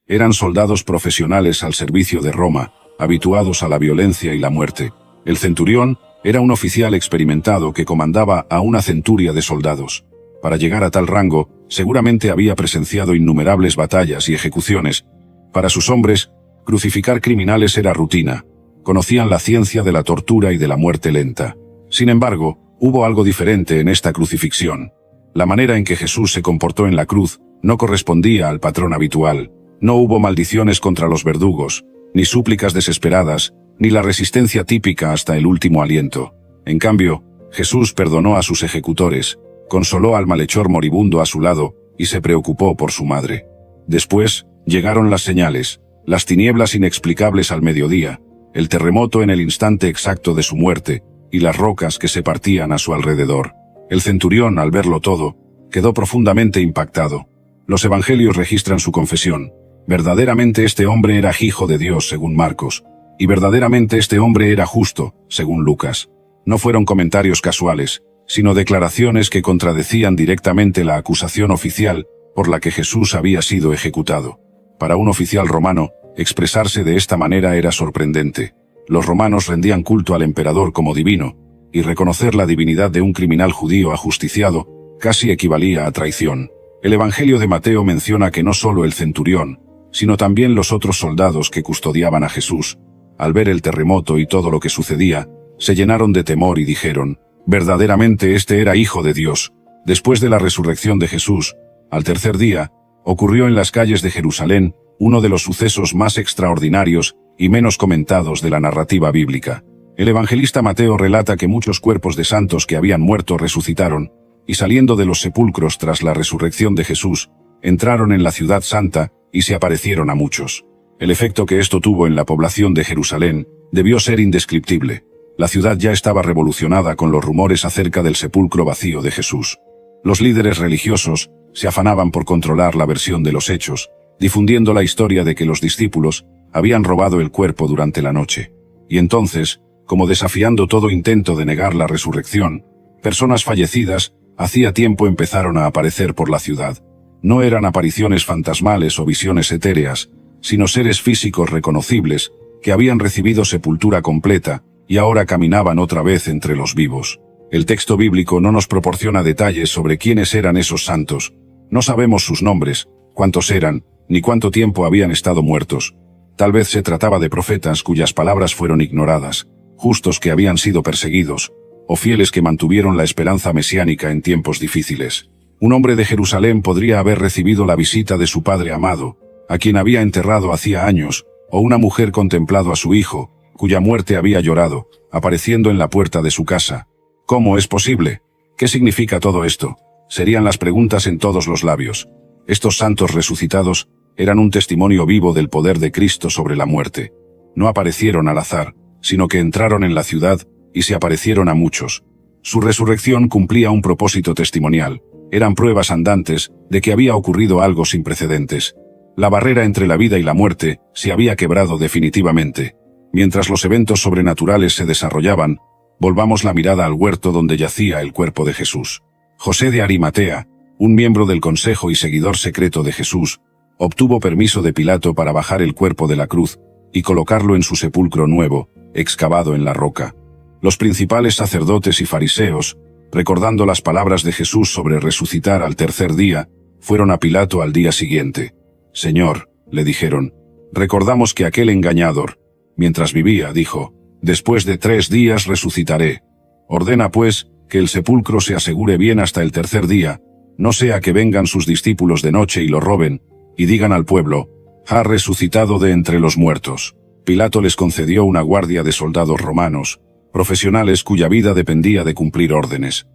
Eran soldados profesionales al servicio de Roma, habituados a la violencia y la muerte. El centurión era un oficial experimentado que comandaba a una centuria de soldados. Para llegar a tal rango, seguramente había presenciado innumerables batallas y ejecuciones. Para sus hombres, crucificar criminales era rutina. Conocían la ciencia de la tortura y de la muerte lenta. Sin embargo, hubo algo diferente en esta crucifixión. La manera en que Jesús se comportó en la cruz no correspondía al patrón habitual. No hubo maldiciones contra los verdugos, ni súplicas desesperadas, ni la resistencia típica hasta el último aliento. En cambio, Jesús perdonó a sus ejecutores, consoló al malhechor moribundo a su lado, y se preocupó por su madre. Después, llegaron las señales, las tinieblas inexplicables al mediodía, el terremoto en el instante exacto de su muerte, y las rocas que se partían a su alrededor. El centurión, al verlo todo, quedó profundamente impactado. Los evangelios registran su confesión. Verdaderamente este hombre era hijo de Dios, según Marcos, y verdaderamente este hombre era justo, según Lucas. No fueron comentarios casuales, sino declaraciones que contradecían directamente la acusación oficial por la que Jesús había sido ejecutado. Para un oficial romano, expresarse de esta manera era sorprendente. Los romanos rendían culto al emperador como divino, y reconocer la divinidad de un criminal judío ajusticiado casi equivalía a traición. El Evangelio de Mateo menciona que no solo el centurión, sino también los otros soldados que custodiaban a Jesús, al ver el terremoto y todo lo que sucedía, se llenaron de temor y dijeron: verdaderamente este era Hijo de Dios. Después de la resurrección de Jesús, al tercer día, ocurrió en las calles de Jerusalén uno de los sucesos más extraordinarios y menos comentados de la narrativa bíblica. El evangelista Mateo relata que muchos cuerpos de santos que habían muerto resucitaron, y saliendo de los sepulcros tras la resurrección de Jesús, entraron en la ciudad santa y se aparecieron a muchos. El efecto que esto tuvo en la población de Jerusalén debió ser indescriptible. La ciudad ya estaba revolucionada con los rumores acerca del sepulcro vacío de Jesús. Los líderes religiosos se afanaban por controlar la versión de los hechos, difundiendo la historia de que los discípulos habían robado el cuerpo durante la noche. Y entonces, como desafiando todo intento de negar la resurrección, personas fallecidas hacía tiempo empezaron a aparecer por la ciudad. No eran apariciones fantasmales o visiones etéreas, sino seres físicos reconocibles que habían recibido sepultura completa y ahora caminaban otra vez entre los vivos. El texto bíblico no nos proporciona detalles sobre quiénes eran esos santos. No sabemos sus nombres, cuántos eran, ni cuánto tiempo habían estado muertos. Tal vez se trataba de profetas cuyas palabras fueron ignoradas, justos que habían sido perseguidos, o fieles que mantuvieron la esperanza mesiánica en tiempos difíciles. Un hombre de Jerusalén podría haber recibido la visita de su padre amado, a quien había enterrado hacía años, o una mujer contemplado a su hijo, cuya muerte había llorado, apareciendo en la puerta de su casa. ¿Cómo es posible? ¿Qué significa todo esto? Serían las preguntas en todos los labios. Estos santos resucitados eran un testimonio vivo del poder de Cristo sobre la muerte. No aparecieron al azar, sino que entraron en la ciudad y se aparecieron a muchos. Su resurrección cumplía un propósito testimonial. Eran pruebas andantes de que había ocurrido algo sin precedentes. La barrera entre la vida y la muerte se había quebrado definitivamente. Mientras los eventos sobrenaturales se desarrollaban, volvamos la mirada al huerto donde yacía el cuerpo de Jesús. José de Arimatea, un miembro del consejo y seguidor secreto de Jesús, obtuvo permiso de Pilato para bajar el cuerpo de la cruz y colocarlo en su sepulcro nuevo, excavado en la roca. Los principales sacerdotes y fariseos, recordando las palabras de Jesús sobre resucitar al tercer día, fueron a Pilato al día siguiente. «Señor», le dijeron, «recordamos que aquel engañador, mientras vivía, dijo, después de 3 días resucitaré. Ordena pues que el sepulcro se asegure bien hasta el tercer día, no sea que vengan sus discípulos de noche y lo roben, y digan al pueblo, ha resucitado de entre los muertos». Pilato les concedió una guardia de soldados romanos, profesionales cuya vida dependía de cumplir órdenes.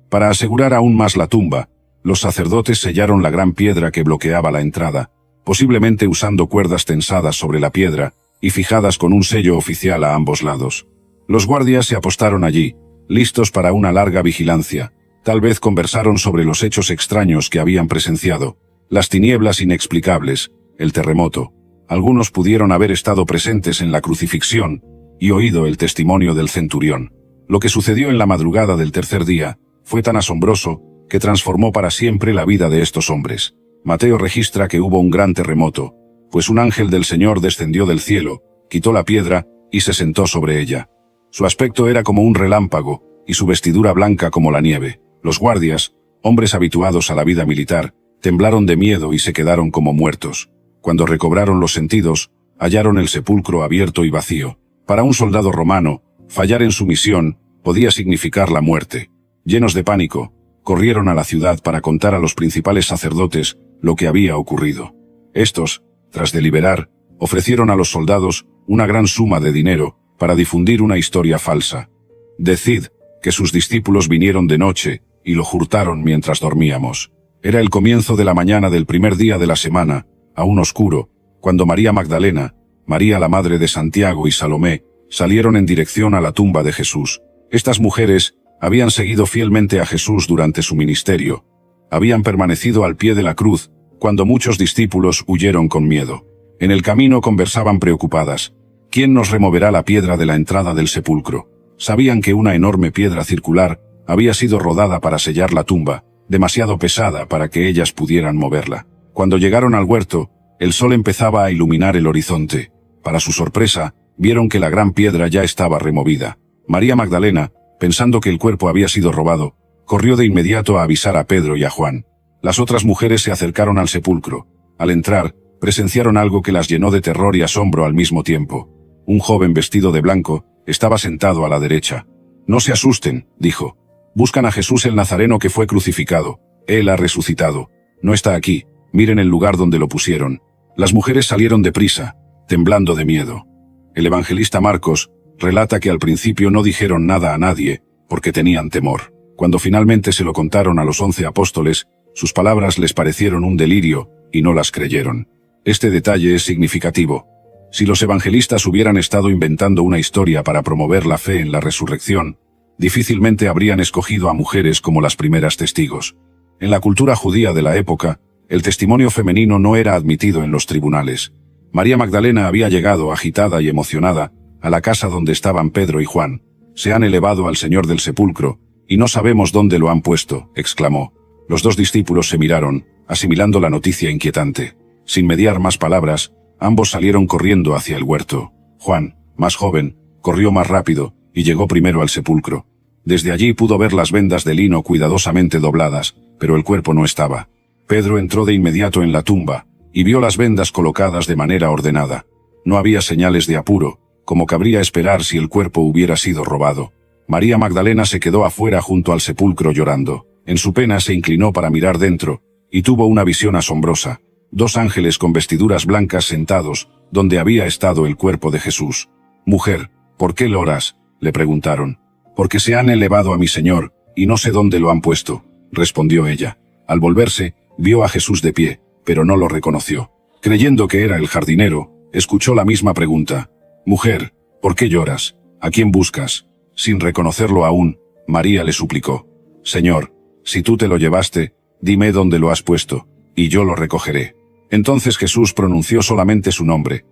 Para asegurar aún más la tumba, los sacerdotes sellaron la gran piedra que bloqueaba la entrada, posiblemente usando cuerdas tensadas sobre la piedra y fijadas con un sello oficial a ambos lados. Los guardias se apostaron allí, listos para una larga vigilancia. Tal vez conversaron sobre los hechos extraños que habían presenciado, las tinieblas inexplicables, el terremoto. Algunos pudieron haber estado presentes en la crucifixión y oído el testimonio del centurión. Lo que sucedió en la madrugada del tercer día fue tan asombroso que transformó para siempre la vida de estos hombres. Mateo registra que hubo un gran terremoto, pues un ángel del Señor descendió del cielo, quitó la piedra, y se sentó sobre ella. Su aspecto era como un relámpago, y su vestidura blanca como la nieve. Los guardias, hombres habituados a la vida militar, temblaron de miedo y se quedaron como muertos. Cuando recobraron los sentidos, hallaron el sepulcro abierto y vacío. Para un soldado romano, fallar en su misión podía significar la muerte. Llenos de pánico, corrieron a la ciudad para contar a los principales sacerdotes lo que había ocurrido. Estos, tras deliberar, ofrecieron a los soldados una gran suma de dinero para difundir una historia falsa. Decid que sus discípulos vinieron de noche y lo hurtaron mientras dormíamos. Era el comienzo de la mañana del primer día de la semana, aún oscuro, cuando María Magdalena, María la madre de Santiago y Salomé, salieron en dirección a la tumba de Jesús. Estas mujeres habían seguido fielmente a Jesús durante su ministerio. Habían permanecido al pie de la cruz, cuando muchos discípulos huyeron con miedo. En el camino conversaban preocupadas. ¿Quién nos removerá la piedra de la entrada del sepulcro? Sabían que una enorme piedra circular había sido rodada para sellar la tumba, demasiado pesada para que ellas pudieran moverla. Cuando llegaron al huerto, el sol empezaba a iluminar el horizonte. Para su sorpresa, vieron que la gran piedra ya estaba removida. María Magdalena, pensando que el cuerpo había sido robado, corrió de inmediato a avisar a Pedro y a Juan. Las otras mujeres se acercaron al sepulcro. Al entrar, presenciaron algo que las llenó de terror y asombro al mismo tiempo. Un joven vestido de blanco estaba sentado a la derecha. «No se asusten», dijo. «Buscan a Jesús el Nazareno que fue crucificado. Él ha resucitado. No está aquí. Miren el lugar donde lo pusieron». Las mujeres salieron deprisa, temblando de miedo. El evangelista Marcos relata que al principio no dijeron nada a nadie, porque tenían temor. Cuando finalmente se lo contaron a los 11 apóstoles, sus palabras les parecieron un delirio, y no las creyeron. Este detalle es significativo. Si los evangelistas hubieran estado inventando una historia para promover la fe en la resurrección, difícilmente habrían escogido a mujeres como las primeras testigos. En la cultura judía de la época, el testimonio femenino no era admitido en los tribunales. María Magdalena había llegado, agitada y emocionada, a la casa donde estaban Pedro y Juan. «Se han elevado al Señor del sepulcro, y no sabemos dónde lo han puesto», exclamó. Los dos discípulos se miraron, asimilando la noticia inquietante. Sin mediar más palabras, ambos salieron corriendo hacia el huerto. Juan, más joven, corrió más rápido, y llegó primero al sepulcro. Desde allí pudo ver las vendas de lino cuidadosamente dobladas, pero el cuerpo no estaba. Pedro entró de inmediato en la tumba, y vio las vendas colocadas de manera ordenada. No había señales de apuro, como cabría esperar si el cuerpo hubiera sido robado. María Magdalena se quedó afuera junto al sepulcro llorando. En su pena se inclinó para mirar dentro, y tuvo una visión asombrosa. 2 ángeles con vestiduras blancas sentados, donde había estado el cuerpo de Jesús. «Mujer, ¿por qué lloras?», le preguntaron. «Porque se han elevado a mi Señor, y no sé dónde lo han puesto», respondió ella. Al volverse, vio a Jesús de pie, pero no lo reconoció. Creyendo que era el jardinero, escuchó la misma pregunta. «Mujer, ¿por qué lloras? ¿A quién buscas?». Sin reconocerlo aún, María le suplicó. «Señor, si tú te lo llevaste, dime dónde lo has puesto, y yo lo recogeré». Entonces Jesús pronunció solamente su nombre.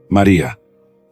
«María».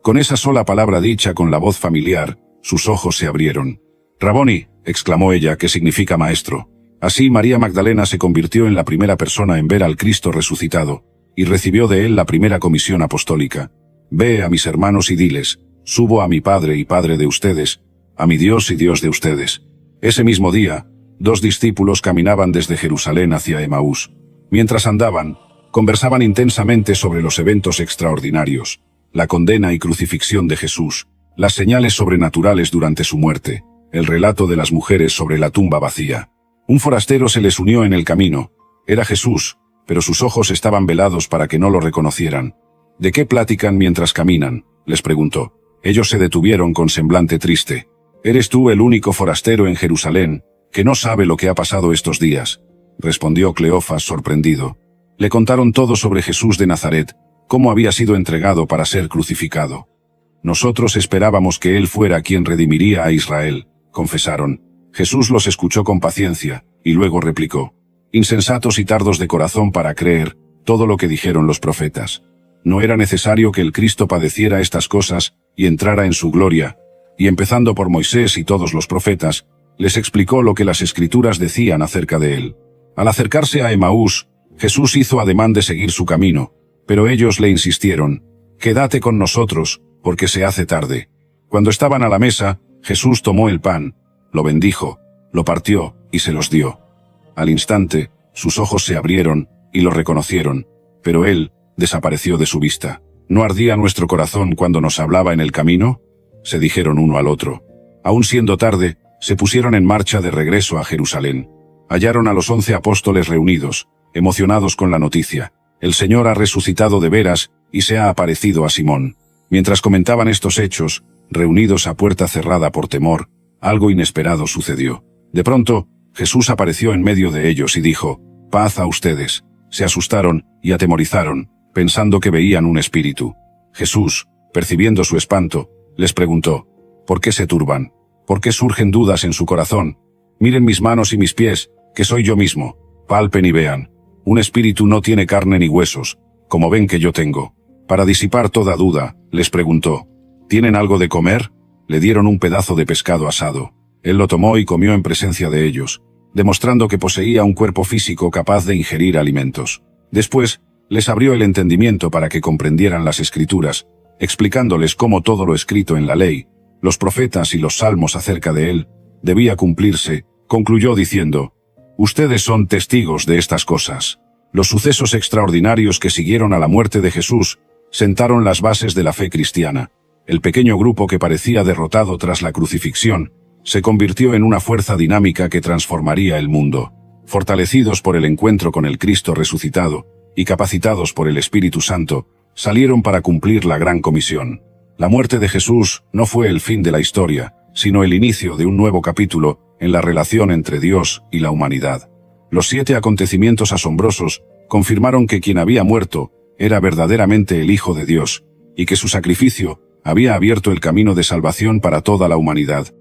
Con esa sola palabra dicha con la voz familiar, sus ojos se abrieron. «Raboni», exclamó ella, que significa maestro. Así María Magdalena se convirtió en la primera persona en ver al Cristo resucitado, y recibió de él la primera comisión apostólica. «Ve a mis hermanos y diles, subo a mi Padre y Padre de ustedes, a mi Dios y Dios de ustedes». Ese mismo día, 2 discípulos caminaban desde Jerusalén hacia Emaús. Mientras andaban, conversaban intensamente sobre los eventos extraordinarios, la condena y crucifixión de Jesús, las señales sobrenaturales durante su muerte, el relato de las mujeres sobre la tumba vacía. Un forastero se les unió en el camino. Era Jesús, pero sus ojos estaban velados para que no lo reconocieran. «¿De qué platican mientras caminan?», les preguntó. Ellos se detuvieron con semblante triste. «¿Eres tú el único forastero en Jerusalén que no sabe lo que ha pasado estos días?», respondió Cleofas sorprendido. Le contaron todo sobre Jesús de Nazaret, cómo había sido entregado para ser crucificado. «Nosotros esperábamos que él fuera quien redimiría a Israel», confesaron. Jesús los escuchó con paciencia, y luego replicó: «Insensatos y tardos de corazón para creer todo lo que dijeron los profetas. ¿No era necesario que el Cristo padeciera estas cosas y entrara en su gloria?». Y empezando por Moisés y todos los profetas, les explicó lo que las Escrituras decían acerca de él. Al acercarse a Emaús, Jesús hizo ademán de seguir su camino, Pero ellos le insistieron: «Quédate con nosotros, porque se hace tarde». Cuando estaban a la mesa, Jesús tomó el pan, lo bendijo, lo partió y se los dio. Al instante, sus ojos se abrieron y lo reconocieron, pero él desapareció de su vista. ¿No ardía nuestro corazón cuando nos hablaba en el camino?, se dijeron uno al otro. Aún siendo tarde, se pusieron en marcha de regreso a Jerusalén. Hallaron a los 11 apóstoles reunidos, emocionados con la noticia: «El Señor ha resucitado de veras y se ha aparecido a Simón». Mientras comentaban estos hechos, reunidos a puerta cerrada por temor, algo inesperado sucedió. De pronto, Jesús apareció en medio de ellos y dijo: «Paz a ustedes». Se asustaron y atemorizaron, pensando que veían un espíritu. Jesús, percibiendo su espanto, les preguntó: «¿Por qué se turban? ¿Por qué surgen dudas en su corazón? Miren mis manos y mis pies, que soy yo mismo. Palpen y vean. Un espíritu no tiene carne ni huesos, como ven que yo tengo». Para disipar toda duda, les preguntó: «¿Tienen algo de comer?». Le dieron un pedazo de pescado asado. Él lo tomó y comió en presencia de ellos, demostrando que poseía un cuerpo físico capaz de ingerir alimentos. Después, les abrió el entendimiento para que comprendieran las Escrituras, explicándoles cómo todo lo escrito en la ley, los profetas y los salmos acerca de él, debía cumplirse. Concluyó diciendo: «Ustedes son testigos de estas cosas». Los sucesos extraordinarios que siguieron a la muerte de Jesús sentaron las bases de la fe cristiana. El pequeño grupo que parecía derrotado tras la crucifixión se convirtió en una fuerza dinámica que transformaría el mundo. Fortalecidos por el encuentro con el Cristo resucitado y capacitados por el Espíritu Santo, salieron para cumplir la gran comisión. La muerte de Jesús no fue el fin de la historia, sino el inicio de un nuevo capítulo en la relación entre Dios y la humanidad. Los 7 acontecimientos asombrosos confirmaron que quien había muerto era verdaderamente el Hijo de Dios, y que su sacrificio había abierto el camino de salvación para toda la humanidad.